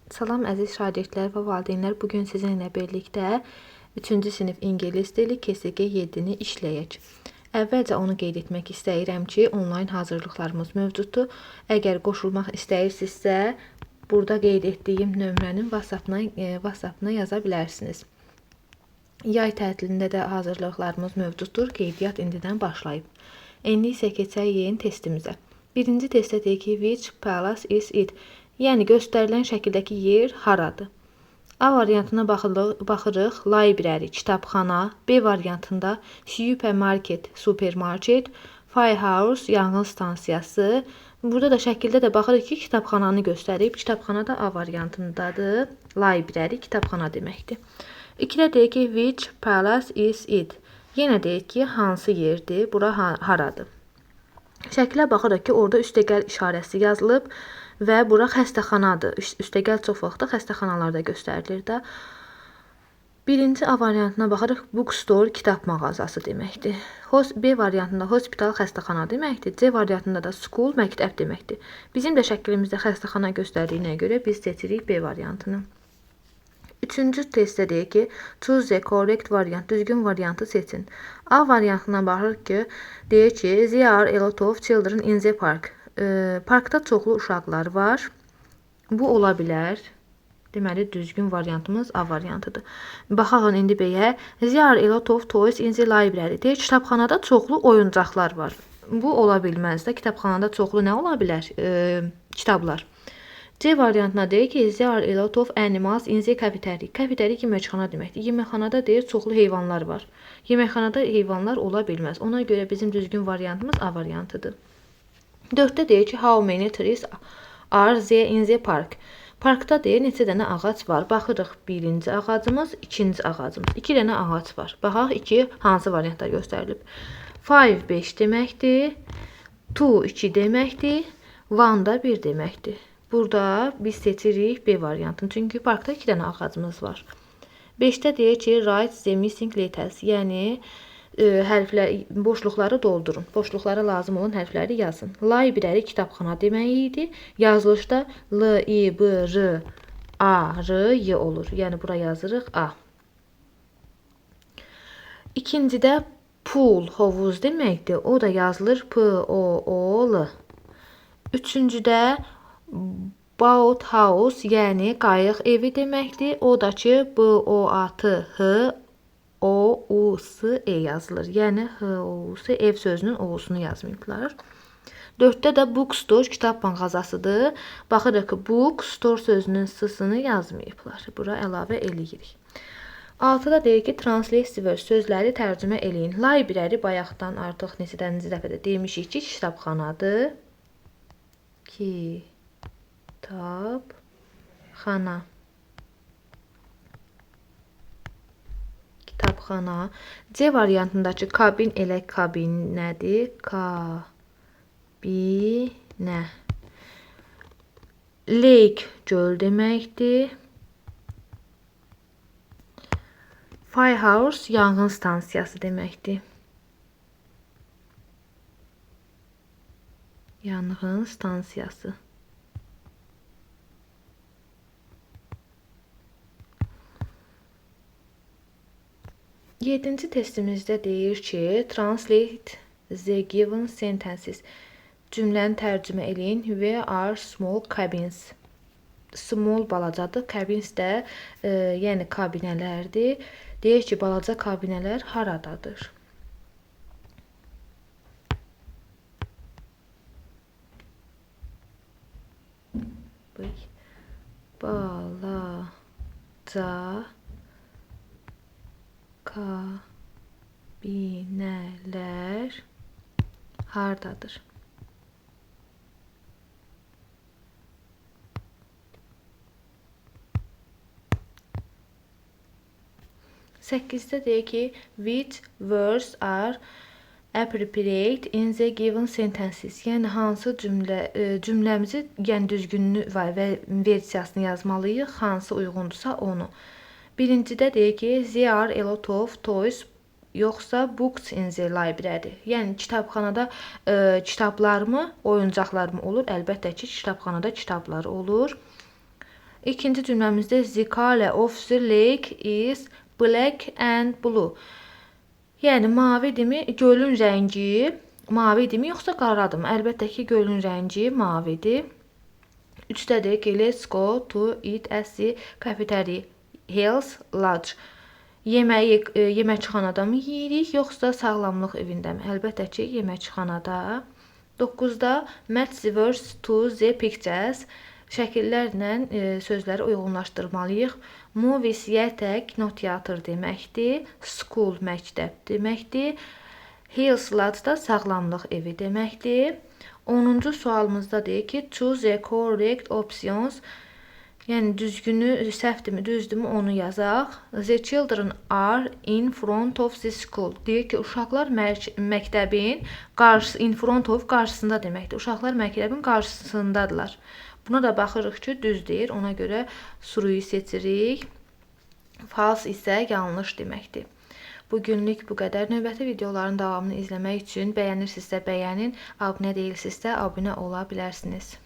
Salam əziz şagirdlər və valideynlər. Bugün sizinlə birlikdə 3-cü sinif ingilis dili KSG 7-ni işləyək. Əvvəlcə onu qeyd etmək istəyirəm ki, onlayn hazırlıqlarımız mövcuddur. Əgər qoşulmaq istəyirsinizsə, burada qeyd etdiyim nömrənin WhatsApp-na yaza bilərsiniz. Yay tətilində də hazırlıqlarımız mövcuddur. Qeydiyyat indidən başlayıb. İndi isə keçək yeni testimizə. Birinci testdə deyək ki, which palace is it? Yəni, göstərilən şəkildəki yer haradır? A variantına baxırıq, library, kitabxana. B variantında supermarket, supermarket. Firehouse, yanğın stansiyası. Burada da şəkildə də baxırıq ki, kitabxananı göstərib. Kitabxana da A variantındadır. Library, kitabxana deməkdir. 2-də deyək ki, which palace is it? Yenə deyək ki, hansı yerdir? Bura haradır? Şəkilə baxırıq ki, orada üstəgəl işarəsi yazılıb. Və bura xəstəxanadır. Üstəgəl çox vaxtda xəstəxanalarda göstərilir də. Birinci A variantına baxırıq. Bookstore, kitab mağazası deməkdir. B variantında hospital, xəstəxana deməkdir. C variantında da school, məktəb deməkdir. Bizim də şəklimizdə xəstəxana göstərdiyinə görə biz seçirik B variantını. Üçüncü testdə deyək ki, choose the correct variant, düzgün variantı seçin. A variantına baxırıq ki, deyək ki, there are a lot of children in the park. Parkda çoxlu uşaqlar var. Bu ola bilər. Deməli, düzgün variantımız A variantıdır. Baxaq indi B-yə. There are a lot of toys in the library. Deyək, kitabxanada çoxlu oyuncaqlar var. Bu ola bilməz də. Kitabxanada çoxlu nə ola bilər? Kitablar. C variantına deyək ki, there are a lot of animals in the cafeteria. Cafeteria yeməkxana deməkdir. Yeməkxanada deyir, çoxlu heyvanlar var. Yeməkxanada heyvanlar ola bilməz. Ona görə bizim düzgün variantımız A variantıdır. 4-də deyir ki, how many trees are there in the park? Parkda deyir, neçə dənə ağac var. Baxırıq, birinci ağacımız, ikinci ağacımız. 2 dənə ağac var. Baxaq, 2 hansı variantda göstərilib. 5, 5 deməkdir. 2, 2 deməkdir. 1 da 1 deməkdir. Burada biz seçirik B variantını. Çünki parkda 2 dənə ağacımız var. 5-də deyir ki, write the missing letters. Yəni, boşluqları doldurun. Boşluqlara lazım olan hərfləri yazın. Library, kitabxana demək idi. Yazılışda L, I, B, R, A, R, Y olur. Yəni, bura yazırıq A. İkincidə pool, hovuz deməkdir. O da yazılır P, O, O, L. Üçüncüdə boat house, yəni qayıq evi deməkdir. O da ki, B, O, A, T, H, O, U, S, E yazılır. Yəni, H, O, U, S, ev sözünün O-sunu yazmayıblar. 4-də də bookstore, kitab mağazasıdır. Baxırıq ki, bookstore sözünün S-sını yazmayıblar. Bura əlavə eləyirik. 6-da deyir ki, translate sözləri tərcümə eləyin. Library bayaqdan artıq neçədənci dəfədə demişik ki, kitabxanadır. Kitabxana. Kitabxana. C variantındakı kabin elə kabinədir. Kabinə. Lake, göl deməkdir. Firehouse, yanğın stansiyası deməkdir. Yanğın stansiyası. Yedinci testimizdə deyir ki, translate the given sentences. Cümləni tərcümə eləyin. Where are small cabins? Small balacadır. Cabins də yəni kabinələrdir. Deyir ki, balaca kabinələr haradadır? Balaca kabinələr hardadır? Səkkizdə deyir ki, which words are appropriate in the given sentences. Yəni, hansı cümləmizi, yəni düzgününü və versiyasını yazmalıyıq, hansı uyğundursa onu. Birincidə deyir ki, there are a lot of toys, yoxsa books in the library. Yəni, kitabxanada kitablarmı, oyuncaqlarmı olur? Əlbəttə ki, kitabxanada kitablar olur. İkinci cümləmizdə the color of the lake is black and blue. Yəni mavidirmi? Gölün rəngi mavidirmi yoxsa qaradırmı? Əlbəttə ki, gölün rəngi mavidir. 3-də deyək ki, let's go to eat at the cafeteria. Health Lodge. Yeməyi yeməkxanada mı yeyirik yoxsa sağlamlıq evindəmi? Əlbəttə ki, yeməkxanada. 9-da match the words to the pictures. Şəkillərlə sözləri uyğunlaşdırmalıyıq. Movies theater, kinoteatr deməkdir. School məktəb deməkdir. Health Lodge da sağlamlıq evi deməkdir. 10-cu sualımızda deyir ki, choose the correct options. Yəni düzgünü, səhvdirmi, düzdürmü onu yazaq. The children are in front of the school. Deyir ki, uşaqlar məktəbin in front of qarşısında deməkdir. Uşaqlar məktəbin qarşısındadılar. Buna da baxırıq ki, düz deyir. Ona görə suruyu seçirik. False isə yanlış deməkdir. Bugünlük bu qədər. Növbəti videoların davamını izləmək üçün bəyənirsinizsə bəyənin, abunə deyilsinizsə abunə ola bilərsiniz.